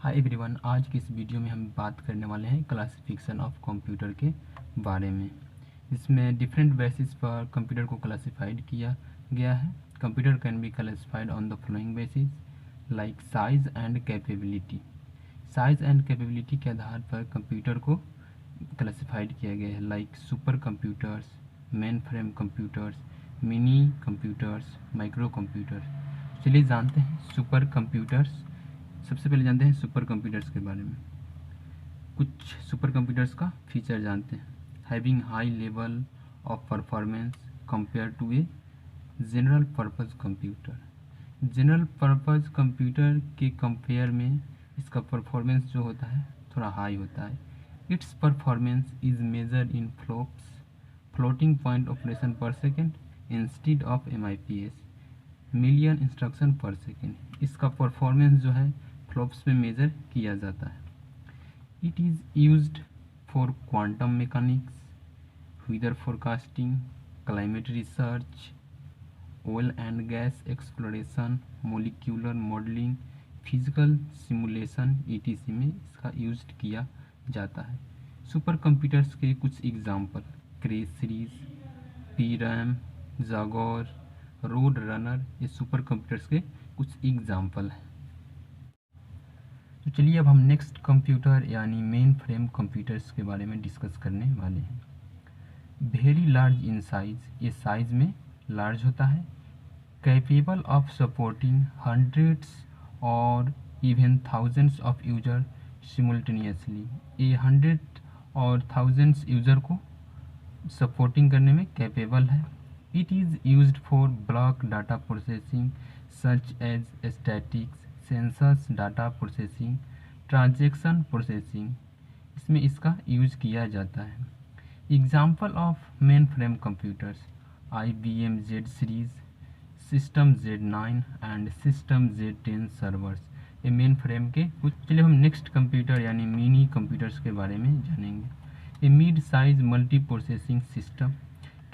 Hi everyone, आज की इस वीडियो में हम बात करने वाले हैं क्लासिफिकेशन ऑफ कंप्यूटर के बारे में। इसमें डिफरेंट बेसिस पर कंप्यूटर को क्लासिफाइड किया गया है। Computer can be classified on the following basis like size and capability. Size and capability के आधार पर कंप्यूटर को क्लासिफाइड किया गया है, like super computers, main frame computers, mini computers, micro computers. चलिए जानते हैं सुपर कंप्यूटर्स। सबसे पहले जानते हैं सुपर कंप्यूटर्स के बारे में। कुछ सुपर कंप्यूटर्स का फीचर जानते हैं। Having high level of performance compare to a general purpose computer. General purpose computer के कंपेयर में इसका परफॉर्मेंस जो होता है थोड़ा हाई होता है। Its performance is measure in flops, floating point operation per second, instead of MIPS, million instruction per second. इसका परफॉर्मेंस जो है फ्लॉप्स में मेजर किया जाता है। It is used for quantum mechanics, weather forecasting, climate research, oil and gas exploration, molecular modelling, physical simulation ETC में इसका use किया जाता है। सुपर कंप्यूटर्स के कुछ एग्जाम्पल क्रेस सीरीज, PRAM, जागोर, रोड रनर, ये सुपर कंप्यूटर्स के कुछ एग्जाम्पल हैं। तो चलिए अब हम नेक्स्ट कंप्यूटर यानी मेन फ्रेम कंप्यूटर्स के बारे में डिस्कस करने वाले हैं। वेरी लार्ज इन साइज, ये साइज में लार्ज होता है। कैपेबल ऑफ सपोर्टिंग हंड्रेड्स और इवन थाउजेंड्स ऑफ यूजर सिमुल्टेनियसली, ये 100 और थाउजेंड्स यूजर को सपोर्टिंग करने में कैपेबल है। It is used for block data processing such as statics, sensors data processing, transaction processing, इसमें इसका यूज किया जाता है। Example of mainframe computers IBM Z series, system Z9 and system Z10 servers, ये mainframe के कुछ। चलिए हम नेक्स्ट कंप्यूटर यानी मिनी कंप्यूटर्स के बारे में जानेंगे। A mid size multi processing system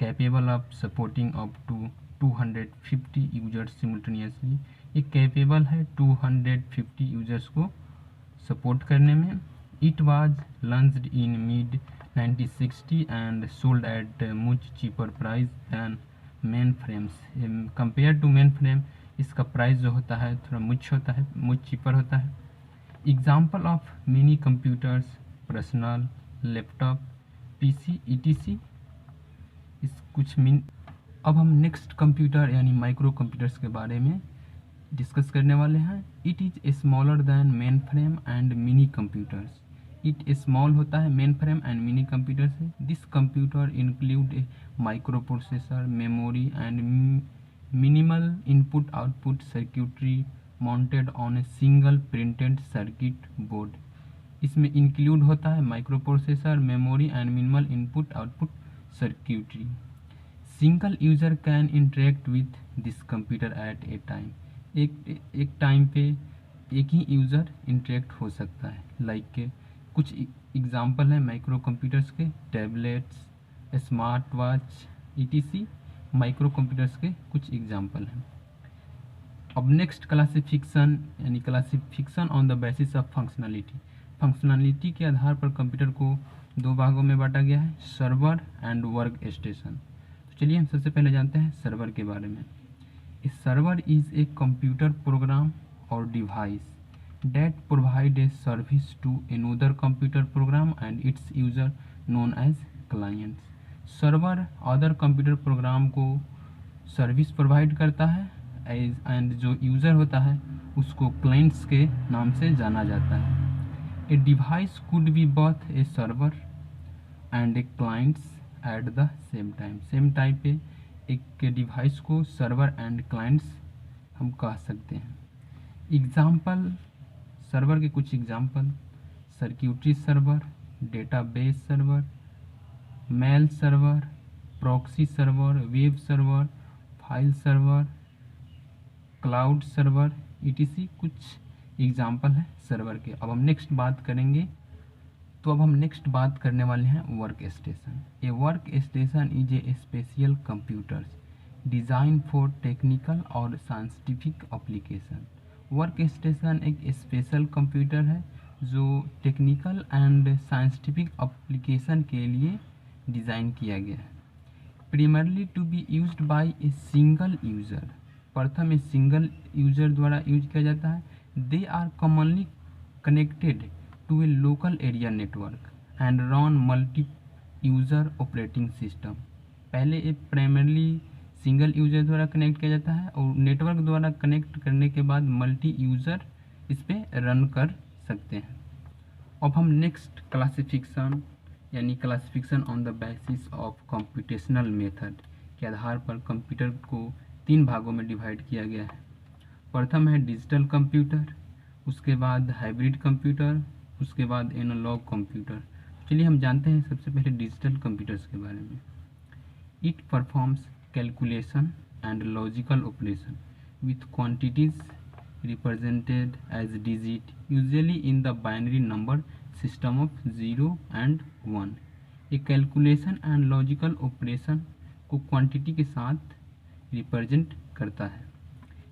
capable of supporting up to 250 users simultaneously, ये कैपेबल है 250 यूजर्स को सपोर्ट करने में। It was launched in mid 1960 and sold at much cheaper price than mainframes. Compare to mainframe इसका price जो होता है थोड़ा मुच चीपर होता है। Example of mini computers personal laptop PC ETC इस कुछ अब हम नेक्स्ट कंप्यूटर यानी माइक्रो कंप्यूटर्स के बारे में डिस्कस करने वाले हैं। It is smaller than mainframe and mini computers. It small होता है mainframe and mini computer से। This computer include a microprocessor, memory and minimal input output circuitry mounted on a single printed circuit board. इसमें include होता है microprocessor, memory and minimal input output circuitry. Single user can interact with this computer at a time, एक time पे एक ही user interact हो सकता है। Like कुछ एग्जांपल हैं माइक्रो कंप्यूटर्स के, tablets, smart watch ETC micro computers के कुछ एग्जांपल हैं। अब नेक्स्ट क्लासिफिकेशन यानी classification on the basis of functionality. Functionality के आधार पर कंप्यूटर को दो भागों में बांटा गया है, सर्वर एंड वर्क स्टेशन। तो चलिए हम सबसे पहले जानते हैं सर्वर के बारे में। A server is a computer program or device that provide a service to another computer program and its user known as clients. Server other computer program को सर्विस प्रोवाइड करता है एंड जो यूज़र होता है उसको क्लाइंट्स के नाम से जाना जाता है। A device could be both A server and A clients at the same time. Same time पे एक डिवाइस को सर्वर एंड क्लाइंट्स हम कह सकते हैं। एग्जाम्पल सर्वर के कुछ example circuitry server, database server, mail server, proxy server, web server, file server, cloud server ETC कुछ एग्जाम्पल हैं सर्वर के। अब हम नेक्स्ट बात करने वाले हैं work station. A work station is a special computers design for technical और साइंटिफिक एप्लीकेशन। वर्क स्टेशन एक स्पेशल कंप्यूटर है जो टेक्निकल एंड साइंटिफिक एप्लीकेशन के लिए डिज़ाइन किया गया है। primarily to be used by a single user, प्रथम एक सिंगल यूजर द्वारा यूज किया जाता है। They are commonly connected to a local area network and run multi user operating system. पहले एक प्राइमरली सिंगल यूजर द्वारा कनेक्ट किया जाता है और नेटवर्क द्वारा कनेक्ट करने के बाद मल्टी यूज़र इस पर रन कर सकते हैं। अब हम नेक्स्ट क्लासिफिकेशन यानी classification on the basis of computational method के आधार पर कंप्यूटर को 3 भागों में डिवाइड किया गया है। प्रथम है डिजिटल कंप्यूटर, उसके बाद हाइब्रिड कंप्यूटर, उसके बाद एनालॉग कंप्यूटर। चलिए हम जानते हैं सबसे पहले डिजिटल कंप्यूटर्स के बारे में। It performs calculation and logical operation with quantities represented as digit usually in the binary number system of 0 and 1। एक कैलकुलेशन एंड लॉजिकल ऑपरेशन को क्वांटिटी के साथ रिप्रेजेंट करता है।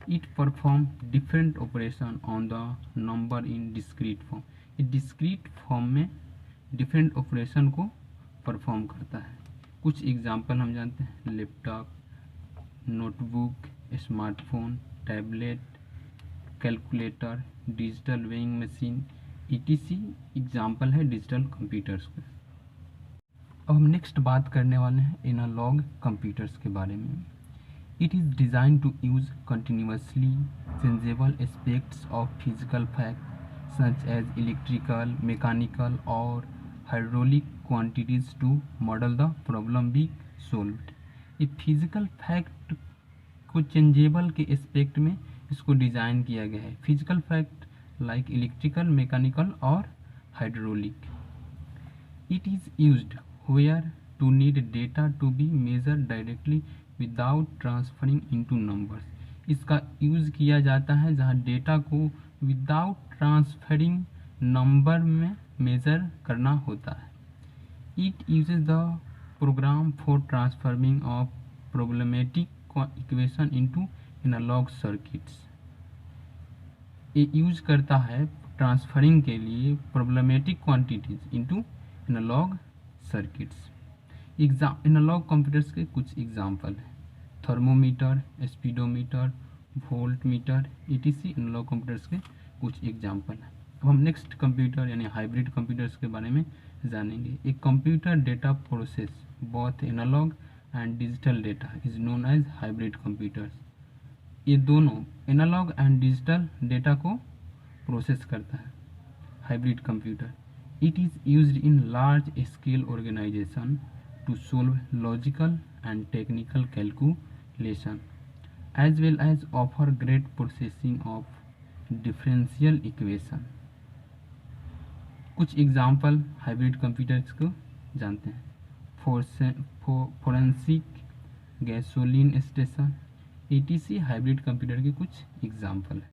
It perform different operation on the number in discrete form. ये discrete form में different operation को perform करता है। कुछ एग्जांपल हम जानते हैं, laptop, notebook, smartphone, tablet, calculator, digital weighing machine etc example है डिजिटल कंप्यूटर्स के। अब हम नेक्स्ट बात करने वाले हैं एनालॉग कंप्यूटर्स के बारे में। It is design to use continuously changeable aspects of physical fact such as electrical, mechanical और hydraulic quantities to model the problem be solved. ये फिजिकल फैक्ट को चेंजेबल के एस्पेक्ट में इसको डिज़ाइन किया गया है। Physical fact like electrical, mechanical or hydraulic. It is used where to need data to be measured directly without transferring into numbers. इसका use किया जाता है जहाँ डेटा को विदाउट ट्रांसफरिंग नंबर में मेज़र करना होता है। It uses the program for transforming of problematic equation into analog circuits. ये यूज करता है ट्रांसफरिंग के लिए problematic quantities into analog circuits. Analog computers के कुछ एग्जांपल हैं, thermometer, speedometer, volt meter etc analog computers के कुछ एग्जांपल हैं। अब हम नेक्स्ट कंप्यूटर यानी हाइब्रिड कंप्यूटर्स के बारे में जानेंगे। एक computer data process both analog and digital data is known as hybrid computers. ये दोनों एनालॉग एंड डिजिटल डेटा को प्रोसेस करता है hybrid computer. It is used in large scale organisation to solve logical and technical calculation as well as offer great processing of differential equation. कुछ example hybrid computers को जानते हैं, forensic, gasoline station etc hybrid computer के कुछ example है।